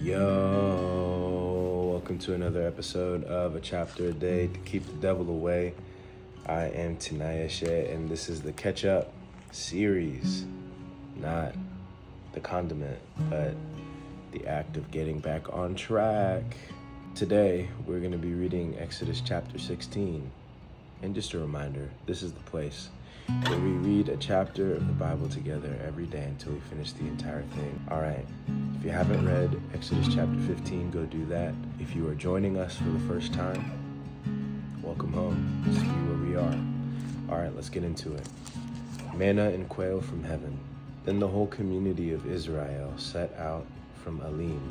Yo, welcome to another episode of A Chapter a Day to Keep the Devil Away. I am Tanaya Shea, and this is the Catch Up series. Not the condiment, but the act of getting back on track. Today, we're going to be reading Exodus chapter 16. And just a reminder, this is the place where we read a chapter of the Bible together every day until we finish the entire thing. All right, if you haven't read Exodus chapter 15, go do that. If you are joining us for the first time, welcome home. See where we are. All right, let's get into it. Manna and quail from heaven. Then the whole community of Israel set out from Elim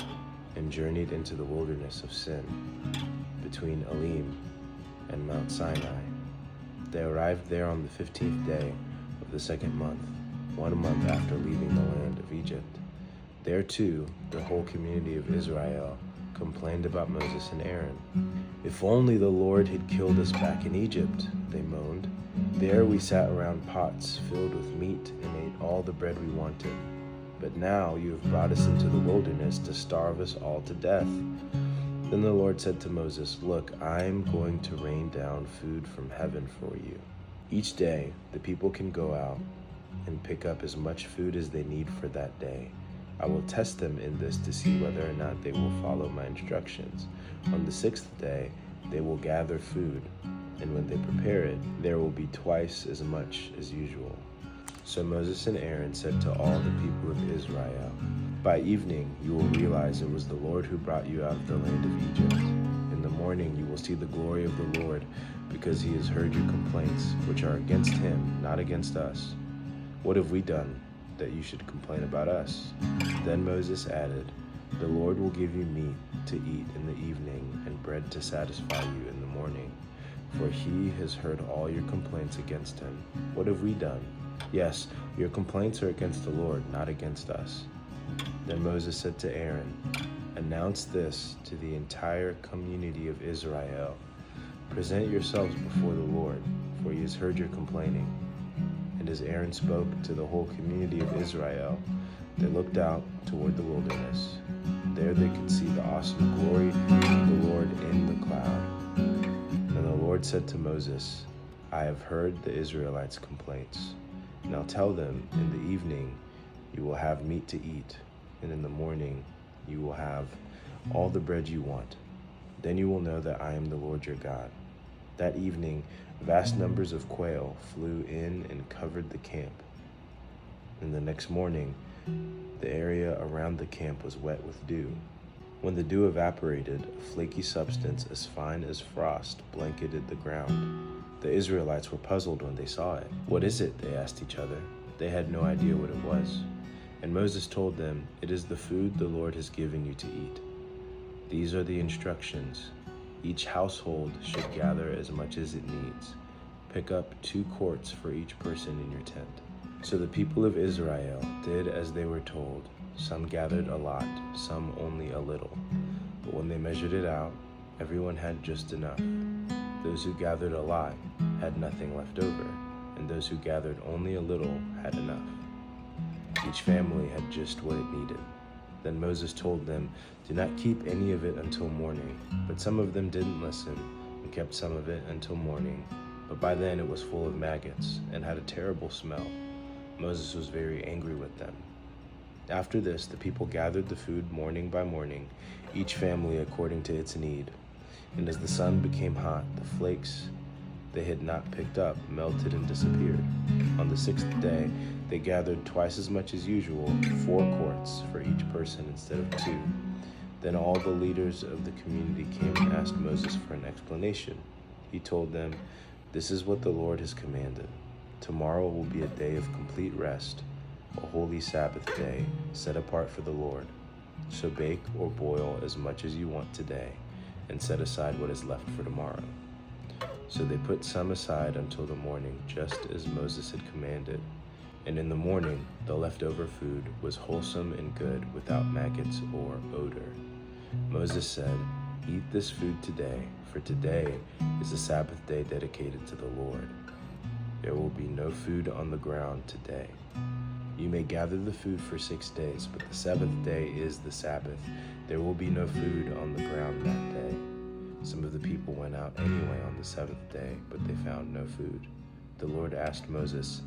and journeyed into the wilderness of Sin, between Elim and Mount Sinai. They arrived there on the 15th day of the second month, 1 month after leaving the land of Egypt. There too, the whole community of Israel complained about Moses and Aaron. "If only the Lord had killed us back in Egypt," they moaned. "There we sat around pots filled with meat and ate all the bread we wanted. But now you have brought us into the wilderness to starve us all to death." Then the Lord said to Moses, "Look, I'm going to rain down food from heaven for you. Each day the people can go out and pick up as much food as they need for that day. I will test them in this to see whether or not they will follow my instructions. On the 6th day they will gather food, and when they prepare it, there will be twice as much as usual." So Moses and Aaron said to all the people of Israel, "By evening you will realize it was the Lord who brought you out of the land of Egypt. In the morning you will see the glory of the Lord, because he has heard your complaints, which are against him, not against us. What have we done that you should complain about us?" Then Moses added, "The Lord will give you meat to eat in the evening and bread to satisfy you in the morning, for he has heard all your complaints against him. What have we done? Yes, your complaints are against the Lord, not against us." Then Moses said to Aaron, "Announce this to the entire community of Israel. Present yourselves before the Lord, for he has heard your complaining." And as Aaron spoke to the whole community of Israel, they looked out toward the wilderness. There they could see the awesome glory of the Lord in the cloud. And the Lord said to Moses, "I have heard the Israelites' complaints. Now tell them, in the evening you will have meat to eat, and in the morning you will have all the bread you want. Then you will know that I am the Lord your God." That evening vast numbers of quail flew in and covered the camp. And the next morning the area around the camp was wet with dew. When the dew evaporated, a flaky substance as fine as frost blanketed the ground. The Israelites were puzzled when they saw it. "What is it?" they asked each other. They had no idea what it was. And Moses told them, "It is the food the Lord has given you to eat. These are the instructions. Each household should gather as much as it needs. Pick up 2 quarts for each person in your tent." So the people of Israel did as they were told. Some gathered a lot, some only a little. But when they measured it out, everyone had just enough. Those who gathered a lot had nothing left over, and those who gathered only a little had enough. Each family had just what it needed. Then Moses told them, "Do not keep any of it until morning." But some of them didn't listen and kept some of it until morning. But by then it was full of maggots and had a terrible smell. Moses was very angry with them. After this, the people gathered the food morning by morning, each family according to its need. And as the sun became hot, the flakes they had not picked up melted and disappeared. On the 6th day, they gathered twice as much as usual, 4 quarts for each person instead of 2. Then all the leaders of the community came and asked Moses for an explanation. He told them, "This is what the Lord has commanded. Tomorrow will be a day of complete rest, a holy Sabbath day set apart for the Lord. So bake or boil as much as you want today, and set aside what is left for tomorrow." So they put some aside until the morning, just as Moses had commanded. And in the morning, the leftover food was wholesome and good, without maggots or odor. Moses said, "Eat this food today, for today is a Sabbath day dedicated to the Lord. There will be no food on the ground today. You may gather the food for 6 days, but the seventh day is the Sabbath. There will be no food on the ground that day. Some of the people went out anyway on the seventh day, but they found no food. The Lord asked Moses,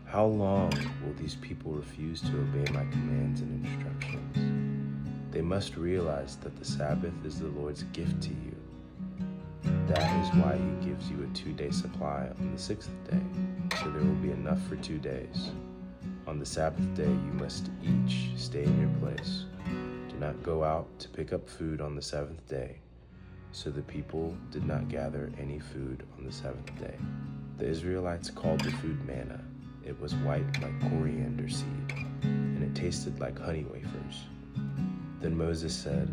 "How long will these people refuse to obey my commands and instructions? They must realize that the Sabbath is the Lord's gift to you. That is why he gives you a 2-day supply on the 6th day, so there will be enough for 2 days. On the Sabbath day, you must each stay in your place. Do not go out to pick up food on the 7th day." So the people did not gather any food on the 7th day. The Israelites called the food manna. It was white like coriander seed, and it tasted like honey wafers. Then Moses said,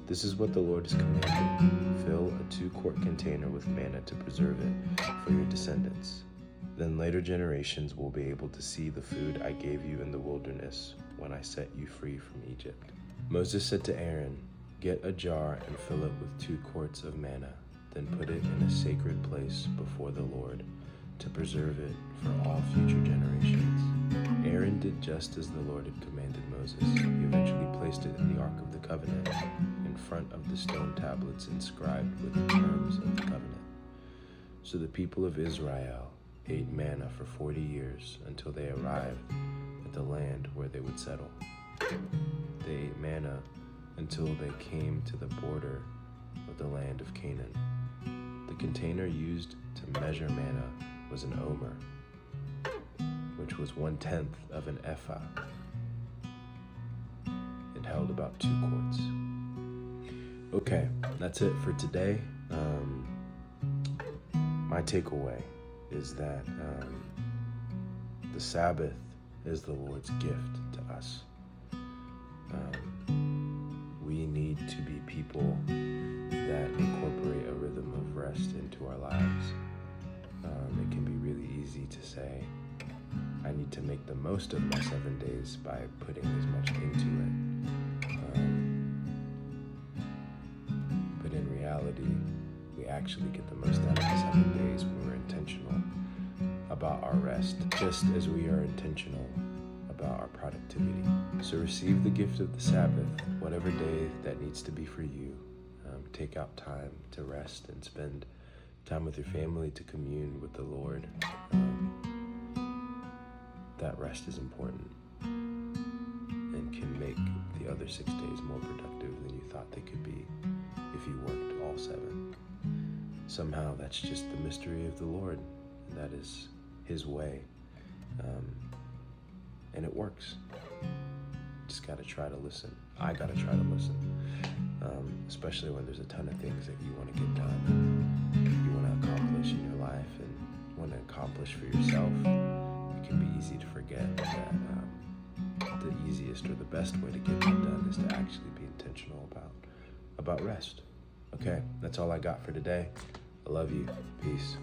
"This is what the Lord has commanded. Fill a 2-quart container with manna to preserve it for your descendants. Then later generations will be able to see the food I gave you in the wilderness when I set you free from Egypt." Moses said to Aaron, "Get a jar and fill it with 2 quarts of manna. Then put it in a sacred place before the Lord to preserve it for all future generations." Aaron did just as the Lord had commanded Moses. He eventually placed it in the Ark of the Covenant in front of the stone tablets inscribed with the terms of the covenant. So the people of Israel ate manna for 40 years until they arrived at the land where they would settle. They ate manna until they came to the border of the land of Canaan. The container used to measure manna was an omer, which was 1/10 of an ephah. It held about 2 quarts. Okay, that's it for today. My takeaway is that the Sabbath is the Lord's gift to us. We need to be people that incorporate a rhythm of rest into our lives. It can be really easy to say, I need to make the most of my 7 days by putting as much into it. But in reality, we actually get the most out of the 7 days when we're intentional about our rest, just as we are intentional about our productivity. So receive the gift of the Sabbath, whatever day that needs to be for you. Take out time to rest and spend time with your family to commune with the Lord. That rest is important and can make the other 6 days more productive than you thought they could be if you worked all 7. Somehow that's just the mystery of the Lord, and that is his way. And it works. Just gotta try to listen. I gotta try to listen. Especially when there's a ton of things that you want to get done, you want to accomplish in your life and want to accomplish for yourself. It can be easy to forget that the easiest or the best way to get that done is to actually be intentional about rest. Okay, that's all I got for today. I love you. Peace.